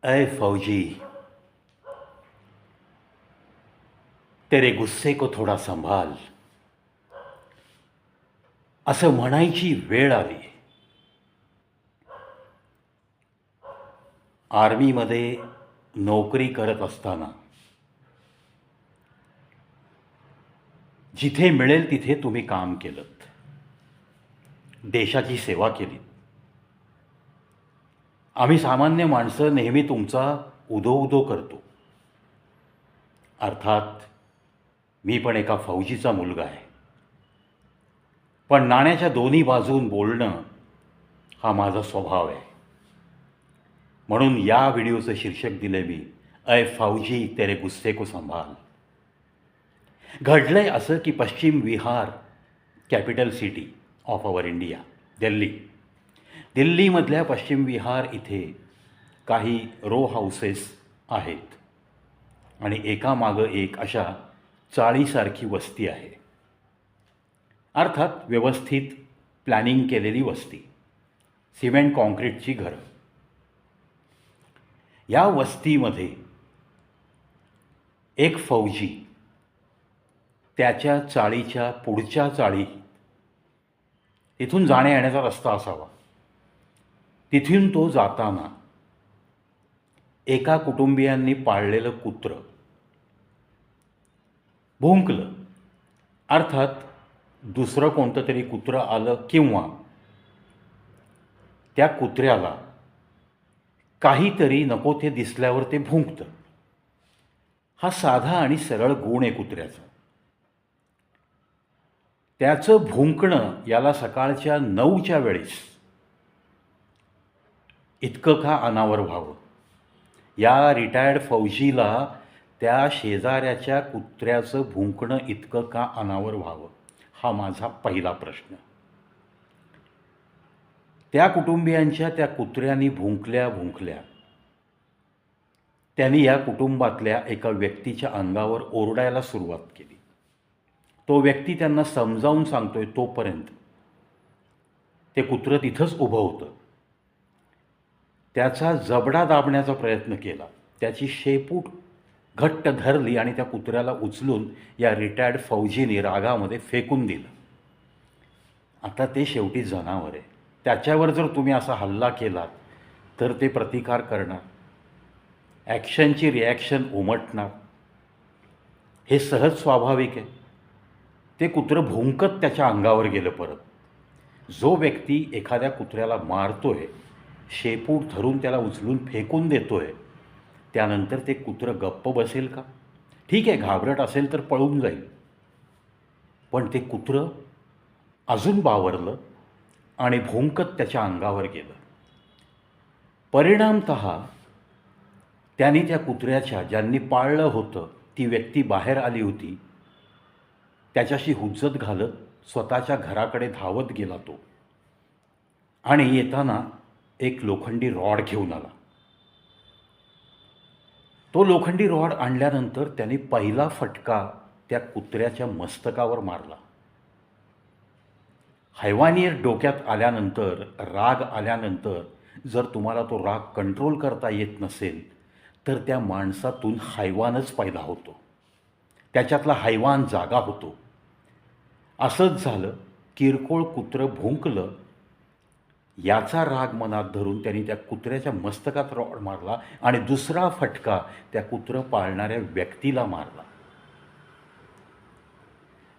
अय फौजी, तेरे गुस्से को थोडा संभाल, असं म्हणायची वेळ आली. आर्मीमध्ये नोकरी करत असताना जिथे मिळेल तिथे तुम्ही काम केलंत, देशाची सेवा केली. आम्ही सामान्य माणसं नेहमी तुमचा उदो उदो करतो. अर्थात मी पण एका फौजीचा मुलगा आहे. पण नाण्याच्या दोन्ही बाजून बोलणं हा माझा स्वभाव आहे. म्हणून या व्हिडिओचं शीर्षक दिले मी, अय फौजी तेरे गुस्से को संभाल. घडलंय असं की Paschim Vihar, capital city of our India, दिल्लीमधल्या पश्चिम विहार इथे काही रो हाऊसेस आहेत आणि एकामागं एक अशा चाळीसारखी वस्ती आहे. अर्थात व्यवस्थित प्लॅनिंग केलेली वस्ती, सिमेंट कॉन्क्रीटची घरं. या वस्तीमध्ये एक फौजी त्याच्या चाळीच्या पुढच्या चाळी, इथून जाण्या येण्याचा रस्ता असावा, तिथून तो जाताना एका कुटुंबियांनी पाळलेलं कुत्रं भुंकलं. अर्थात दुसरं कोणतं तरी कुत्रं आलं किंवा त्या कुत्र्याला काहीतरी नको ते दिसल्यावर ते भुंकतं. हा साधा आणि सरळ गुण आहे कुत्र्याचा. त्याचं भुंकणं याला सकाळच्या 9च्या वेळेस इतकं का अनावर व्हावं? या रिटायर्ड फौजीला त्या शेजाऱ्याच्या कुत्र्याचं भुंकणं इतकं का अनावर व्हावं, हा माझा पहिला प्रश्न. त्या कुटुंबियांच्या त्या कुत्र्यानी भुंकल्या त्यांनी या कुटुंबातल्या एका व्यक्तीच्या अंगावर ओरडायला सुरुवात केली. तो व्यक्ती त्यांना समजावून सांगतोय तोपर्यंत ते कुत्रं तिथंच उभं होतं. त्याचा जबडा दाबण्याचा प्रयत्न केला, त्याची शेपूट घट्ट धरली आणि त्या कुत्र्याला उचलून या रिटायर्ड फौजीने रागामध्ये फेकून दिलं. आता ते शेवटी जनावर आहे, त्याच्यावर जर तुम्ही असा हल्ला केलात तर ते प्रतिकार करणार, ॲक्शनची रिॲक्शन उमटणार. हे सहज स्वाभाविक आहे. ते कुत्रं भुंकत त्याच्या अंगावर गेलं परत. जो व्यक्ती एखाद्या कुत्र्याला मारतोय, शेपूट धरून त्याला उचलून फेकून देतोय, त्यानंतर ते कुत्रं गप्प बसेल का? ठीक आहे, घाबरट असेल तर पळून जाईल, पण ते कुत्रं अजून बावरलं आणि भुंकत त्याच्या अंगावर गेलं. परिणामतः त्यांनी त्या कुत्र्याच्या, ज्यांनी पाळलं होतं, ती व्यक्ती बाहेर आली होती, त्याच्याशी हुज्जत घालत स्वतःच्या घराकडे धावत गेला तो आणि येताना एक लोखंडी रॉड घेऊन आला. तो लोखंडी रॉड आणल्यानंतर त्याने पहिला फटका त्या कुत्र्याच्या मस्तकावर मारला. हैवानियत डोक्यात आल्यानंतर, राग आल्यानंतर जर तुम्हाला तो राग कंट्रोल करता येत नसेल तर त्या माणसातून हैवानच पैदा होतो, त्याच्यातला हैवान जागा होतो. असंच झालं. किरकोळ कुत्रं भुंकलं, याचा राग मनात धरून त्यांनी त्या कुत्र्याच्या मस्तकात रॉड मारला आणि दुसरा फटका त्या कुत्रं पाळणाऱ्या व्यक्तीला मारला.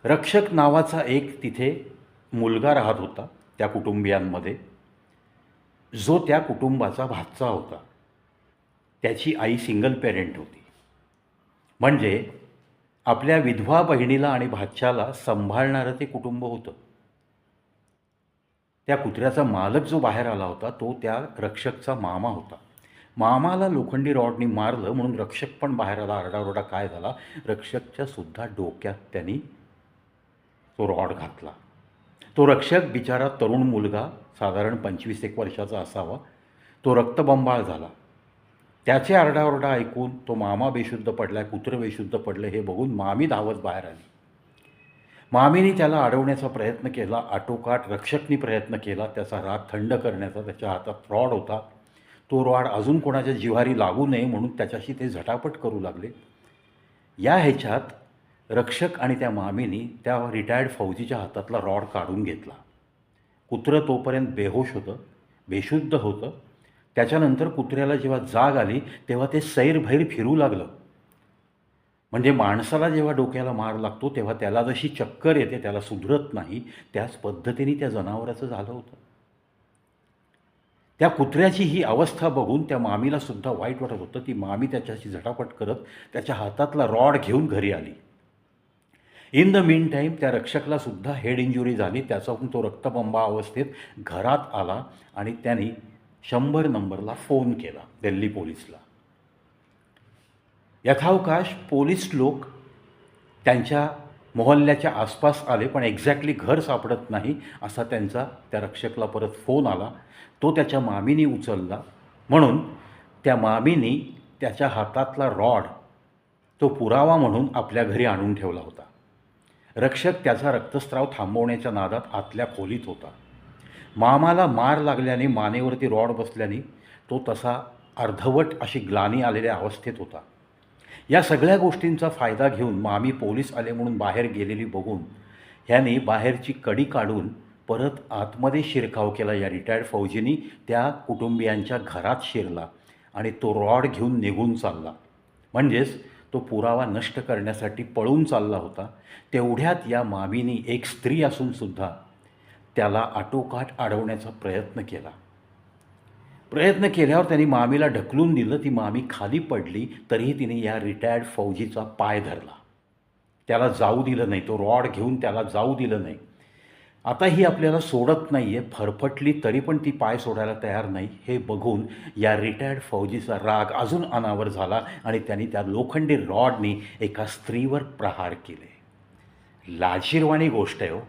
रक्षक नावाचा एक तिथे मुलगा राहत होता त्या कुटुंबियांमध्ये, जो त्या कुटुंबाचा भाचा होता. त्याची आई सिंगल पेरेंट होती, म्हणजे आपल्या विधवा बहिणीला आणि भाच्याला सांभाळणारं ते कुटुंब होतं. त्या कुत्र्याचा मालक जो बाहेर आला होता तो त्या रक्षकचा मामा होता. मामाला लोखंडी रॉडनी मारलं म्हणून रक्षक पण बाहेर आला. आरडाओरडा काय झाला, रक्षकच्या सुद्धा डोक्यात त्यांनी तो रॉड घातला. तो रक्षक बिचारा तरुण मुलगा, साधारण 25-1 वर्षाचा असावा, तो रक्तबंबाळ झाला. त्याचे आरडाओरडा ऐकून तो मामा बेशुद्ध पडला, कुत्रं बेशुद्ध पडलं हे बघून मामी धावत बाहेर आली. मामीने त्याला अडवण्याचा प्रयत्न केला, आटोकाट रक्षकनी प्रयत्न केला त्याचा राग थंड करण्याचा. त्याच्या हातात रॉड होता, तो रॉड अजून कोणाच्या जिव्हारी लागू नये म्हणून त्याच्याशी ते झटापट करू लागले. या ह्याच्यात रक्षक आणि त्या मामीनी त्या रिटायर्ड फौजीच्या हातातला रॉड काढून घेतला. कुत्रं तोपर्यंत बेहोश होतं, बेशुद्ध होतं. त्याच्यानंतर कुत्र्याला जेव्हा जाग आली तेव्हा ते सैरभैर फिरू लागलं. म्हणजे माणसाला जेव्हा डोक्याला मार लागतो तेव्हा त्याला जशी चक्कर येते, त्याला सुधरत नाही, त्याच पद्धतीने त्या जनावराचं झालं होतं. त्या कुत्र्याची ही अवस्था बघून त्या मामीला सुद्धा वाईट वाटत होतं. ती मामी त्याच्याशी झटापट करत त्याच्या हातातला रॉड घेऊन घरी आली. इन द मीन टाईम त्या रक्षकला सुद्धा हेड इंजुरी झाली. त्याच्यातून तो रक्तबंबा अवस्थेत घरात आला आणि त्यांनी 100 नंबरला फोन केला, दिल्ली पोलीसला. यथावकाश पोलीस लोक त्यांच्या मोहल्ल्याच्या आसपास आले, पण एक्झॅक्टली घर सापडत नाही असा त्यांचा त्या रक्षकला परत फोन आला. तो त्याच्या मामीनी उचलला, म्हणून त्या मामीनी त्याच्या हातातला रॉड तो पुरावा म्हणून आपल्या घरी आणून ठेवला होता. रक्षक त्याचा रक्तस्राव थांबवण्याच्या नादात आतल्या खोलीत होता. मामाला मार लागल्याने, मानेवरती रॉड बसल्याने तो तसा अर्धवट अशी ग्लानी आलेल्या अवस्थेत होता. या सगळ्या गोष्टींचा फायदा घेऊन मामी पोलीस आले म्हणून बाहेर गेलेली बघून ह्याने बाहेरची कडी काढून परत आतमध्ये शिरकाव केला. या रिटायर्ड फौजींनी त्या कुटुंबियांच्या घरात शिरला आणि तो रॉड घेऊन निघून चालला. म्हणजेच तो पुरावा नष्ट करण्यासाठी पळून चालला होता. तेवढ्यात या मामीनी, एक स्त्री असूनसुद्धा, त्याला आटोकाट अडवण्याचा प्रयत्न केला. प्रयत्न केल्यावर त्यांनी मामीला ढकलून दिलं. ती मामी खाली पडली तरीही तिने या रिटायर्ड फौजीचा पाय धरला, त्याला जाऊ दिलं नाही. तो रॉड घेऊन त्याला जाऊ दिलं नाही. आता ही आपल्याला सोडत नाही आहे, फरफटली तरी पण ती पाय सोडायला तयार नाही. हे बघून या रिटायर्ड फौजीचा राग अजून अनावर झाला आणि त्यांनी त्या लोखंडी रॉडनी एका स्त्रीवर प्रहार केले. लाजिरवाणी गोष्ट आहे हो.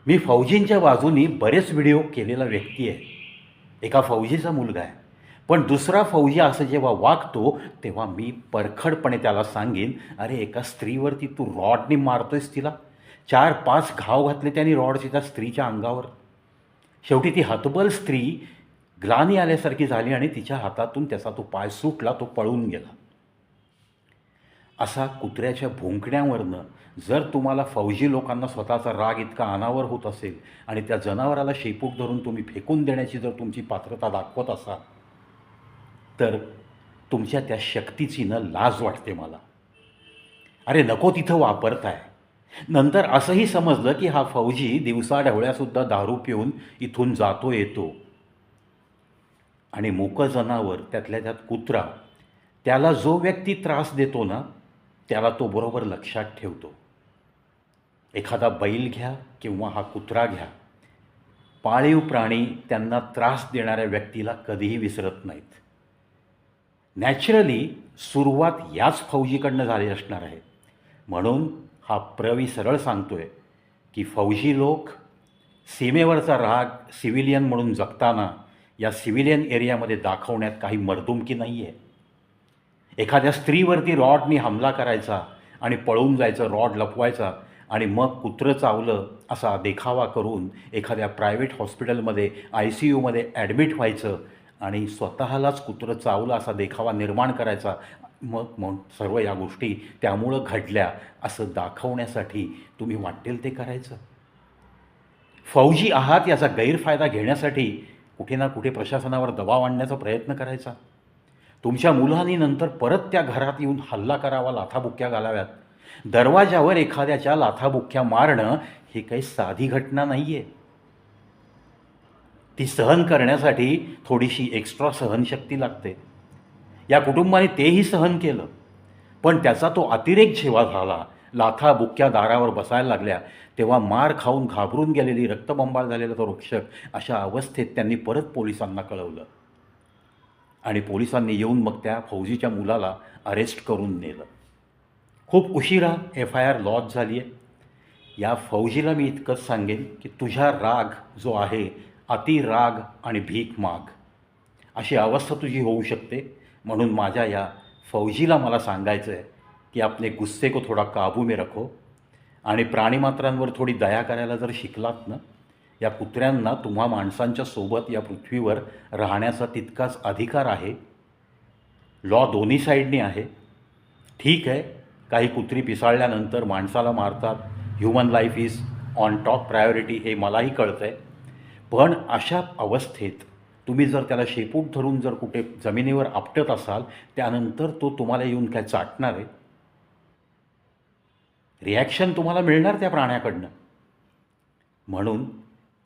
मी फौजींच्या बाजूनी बरेच व्हिडिओ केलेला व्यक्ती आहे. एका फौजीचा मुलगा आहे, पण दुसरा फौजी असं जेव्हा वागतो तेव्हा मी परखडपणे त्याला सांगेन, अरे एका स्त्रीवरती तू रॉडनी मारतोयस, तिला 4-5 घाव घातले त्यांनी रॉडचे त्या स्त्रीच्या अंगावर. शेवटी ती हतबल स्त्री ग्लानी आल्यासारखी झाली आणि तिच्या हातातून त्याचा तो पाय सुटला, तो पळून गेला. असा कुत्र्याच्या भुंकण्यावरनं जर तुम्हाला फौजी लोकांना स्वतःचा राग इतका अनावर होत असेल आणि त्या जनावराला शेपूट धरून तुम्ही फेकून देण्याची जर तुमची पात्रता दाखवत असाल तर तुमच्या त्या शक्तीची लाज वाटते मला. अरे नको तिथं वापरताय. नंतर असंही समजलं की हा फौजी दिवसाढवळ्यासुद्धा दारू पिऊन इथून जातो येतो आणि मूकं जनावर, त्यातल्या त्यात कुत्रा, त्याला जो व्यक्ती त्रास देतो ना त्याला तो बरोबर लक्षात ठेवतो. एखादा बैल घ्या किंवा हा कुत्रा घ्या, पाळीव प्राणी त्यांना त्रास देणाऱ्या व्यक्तीला कधीही विसरत नाहीत. नॅचरली सुरुवात याच फौजीकडनं झाली असणार आहे. म्हणून हा प्रवी सरळ सांगतोय की फौजी लोक सीमेवरचा राग सिव्हिलियन म्हणून जगताना या सिव्हिलियन एरियामध्ये दाखवण्यात काही मर्दुमकी नाही आहे. एखाद्या स्त्रीवरती रॉडनी हमला करायचा आणि पळून जायचं, रॉड लपवायचा आणि मग कुत्रं चावलं असा देखावा करून एखाद्या प्रायव्हेट हॉस्पिटलमध्ये ICUमध्ये ॲडमिट व्हायचं आणि स्वतःलाच कुत्रं चावलं असा देखावा निर्माण करायचा. मग सर्व या गोष्टी त्यामुळं घडल्या असं दाखवण्यासाठी तुम्ही वाटेल ते करायचं. फौजी आहात याचा गैरफायदा घेण्यासाठी कुठे ना कुठे प्रशासनावर दबाव आणण्याचा प्रयत्न करायचा. तुमच्या मुलांनी नंतर परत त्या घरात येऊन हल्ला करावा, लाथाबुक्क्या घालाव्यात. दरवाजावर एखाद्याच्या लाथाबुक्क्या मारणं ही काही साधी घटना नाही आहे. ती सहन करण्यासाठी थोडीशी एक्स्ट्रा सहनशक्ती लागते. या कुटुंबाने तेही सहन केलं, पण त्याचा तो अतिरेक जेव्हा झाला, लाथाबुक्क्या दारावर बसायला लागल्या, तेव्हा मार खाऊन घाबरून गेलेली, रक्तबंबाळ झालेला तो रक्षक अशा अवस्थेत त्यांनी परत पोलिसांना कळवलं आणि पोलिसांनी येऊन मग त्या फौजीच्या मुलाला अरेस्ट करून नेलं. खूप उशिरा FIR लॉन्च झाली आहे. या फौजीला मी इतकंच सांगेन की तुझा राग जो आहे, अतिराग आणि भीक माग अशी अवस्था तुझी होऊ शकते. म्हणून माझ्या या फौजीला मला सांगायचं आहे की आपले गुस्से को थोडा काबू में रखो आणि प्राणीमात्रांवर थोडी दया करायला जर शिकलात ना, या कुत्र्यांना तुम्हा माणसांच्या सोबत या पृथ्वीवर राहण्याचा तितकाच अधिकार आहे. लॉ दोन्ही साईडनी आहे. ठीक आहे, काही कुत्री पिसाळल्यानंतर माणसाला मारतात. Human life is on top priority, हे मलाही कळतं आहे. पण अशा अवस्थेत तुम्ही जर त्याला शेपूट धरून जर कुठे जमिनीवर आपटत असाल, त्यानंतर तो तुम्हाला येऊन काय चाटणार आहे? रिॲक्शन तुम्हाला मिळणार त्या प्राण्याकडनं. म्हणून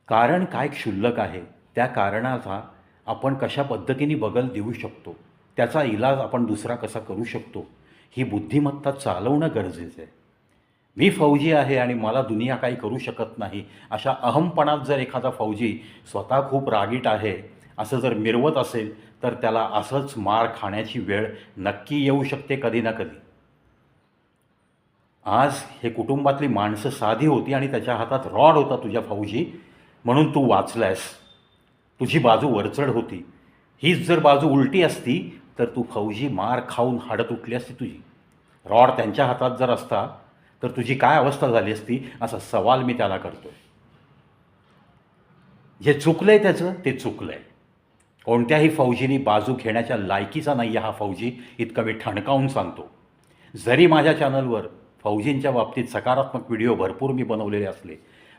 कारण काय क्षुल्लक आहे, त्या कारणाचा आपण कशा पद्धतीने बगल देऊ शकतो, त्याचा इलाज आपण दुसरा कसा करू शकतो, ही बुद्धिमत्ता चालवणं गरजेचं आहे. मी फौजी आहे आणि मला दुनिया काही करू शकत नाही, अशा अहमपणात जर एखादा फौजी स्वतः खूप रागीट आहे असं जर मिरवत असेल, तर त्याला असंच मार खाण्याची वेळ नक्की येऊ शकते कधी ना कधी. आज हे कुटुंबातली माणसं साधी होती आणि त्याच्या हातात रॉड होता तुझ्या फौजी, म्हणून तू वाचलायस. तुझी बाजू वरचढ होती. हीच जर बाजू उलटी असती तर तू फौजी मार खाऊन हाडं तुटली असती तुझी. रॉड त्यांच्या हातात जर असता तर तुझी काय अवस्था झाली असती, असा सवाल मी त्याला करतोय. जे चुकलंय त्याचं ते चुकलंय. कोणत्याही फौजीनी बाजू घेण्याच्या लायकीचा नाही हा फौजी, इतकं मी ठणकावून सांगतो. जरी माझ्या चॅनलवर फौजींच्या बाबतीत सकारात्मक व्हिडिओ भरपूर मी बनवलेले असले,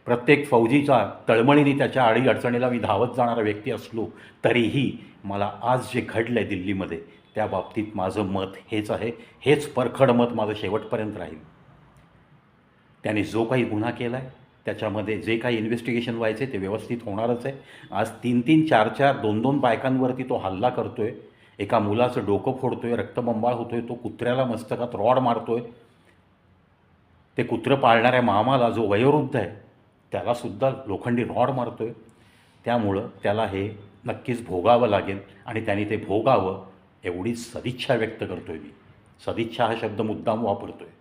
प्रत्येक फौजीचा तळमळीने त्याच्या अडीअडचणीला मी धावत जाणारा व्यक्ती असलो, तरीही मला आज जे घडलं आहे दिल्लीमध्ये, त्या बाबतीत माझं मत हेच आहे. हेच परखड मत माझं शेवटपर्यंत राहील. त्याने जो काही गुन्हा केला आहे त्याच्यामध्ये जे काही इन्व्हेस्टिगेशन व्हायचे ते व्यवस्थित होणारच आहे. आज 3-3, 4-4, 2-2 बायकांवरती तो हल्ला करतो आहे. एका मुलाचं डोकं फोडतो आहे, रक्तबंबाळ होतो आहे. तो कुत्र्याला मस्तकात रॉड मारतो आहे. ते कुत्रं पाळणाऱ्या मामाला, जो वयोवृद्ध आहे, त्यालासुद्धा लोखंडी रॉड मारतो आहे. त्यामुळं त्याला हे नक्कीच भोगावं लागेल आणि त्याने ते भोगावं एवढीच सदिच्छा व्यक्त करतो आहे मी. सदिच्छा हा शब्द मुद्दाम वापरतो आहे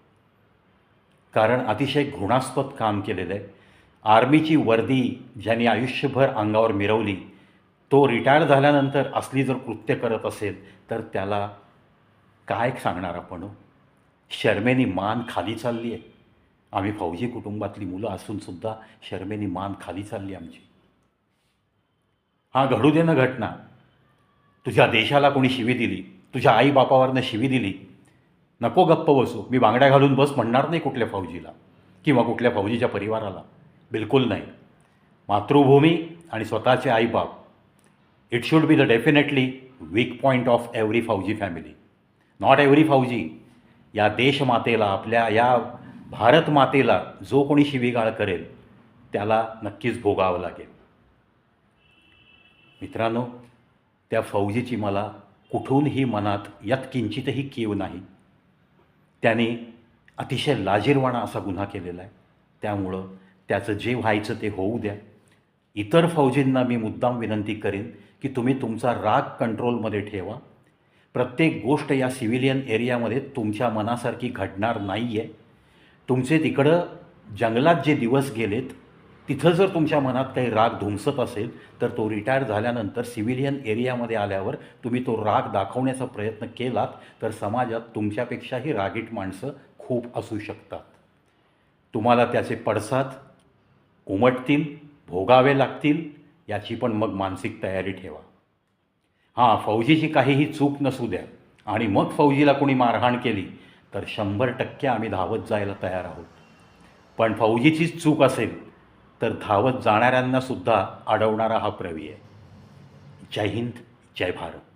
कारण अतिशय घृणास्पद काम केलेलं आहे. आर्मीची वर्दी ज्यांनी आयुष्यभर अंगावर मिरवली, तो रिटायर झाल्यानंतर असली जर कृत्य करत असेल तर त्याला काय सांगणार आपण? शर्मेनी मान खाली चालली आहे. आम्ही फौजी कुटुंबातली मुलं असूनसुद्धा शर्मेनी मान खाली चालली आमची. हां, घडू दे ना घटना. तुझ्या देशाला कोणी शिवी दिली, तुझ्या आईबापावरनं शिवी दिली, नको गप्प बसू. मी बांगड्या घालून बस म्हणणार नाही कुठल्या फौजीला किंवा कुठल्या फौजीच्या परिवाराला, बिलकुल नाही. मातृभूमी आणि स्वतःचे आईबाप, it should be the definitely weak point of every फौजी फॅमिली. नॉट एव्हरी फौजी. या देशमातेला, आपल्या या भारत मातेला जो कोणी शिवीगाळ करेल त्याला नक्कीच भोगावं लागेल. मित्रांनो, त्या फौजीची मला कुठूनही मनात यत्किंचितही कीव नाही. त्याने अतिशय लाजिरवाणा असा गुन्हा केलेला आहे. त्यामुळं त्याचं जे व्हायचं ते होऊ द्या. इतर फौजींना मी मुद्दाम विनंती करेन की तुम्ही तुमचा राग कंट्रोलमध्ये ठेवा. प्रत्येक गोष्ट या सिव्हिलियन एरियामध्ये तुमच्या मनासारखी घडणार नाही आहे. तुमचे तिकडं जंगलात जे दिवस गेलेत, तिथं जर तुमच्या मनात काही राग धुमसत असेल तर तो रिटायर झाल्यानंतर सिव्हिलियन एरियामध्ये आल्यावर तुम्ही तो राग दाखवण्याचा प्रयत्न केलात तर समाजात तुमच्यापेक्षाही रागीट माणसं खूप असू शकतात. तुम्हाला त्याचे पडसाद उमटतील, भोगावे लागतील, याची पण मग मानसिक तयारी ठेवा. हां, फौजीची काहीही चूक नसू द्या आणि मग फौजीला कोणी मारहाण केली तर 100% आम्ही धावत जायला तयार आहोत. पण फौजीचीच चूक असेल तर धावत जाणाऱ्यांनासुद्धा अडवणारा हा प्रवी आहे. जय हिंद, जय भारत.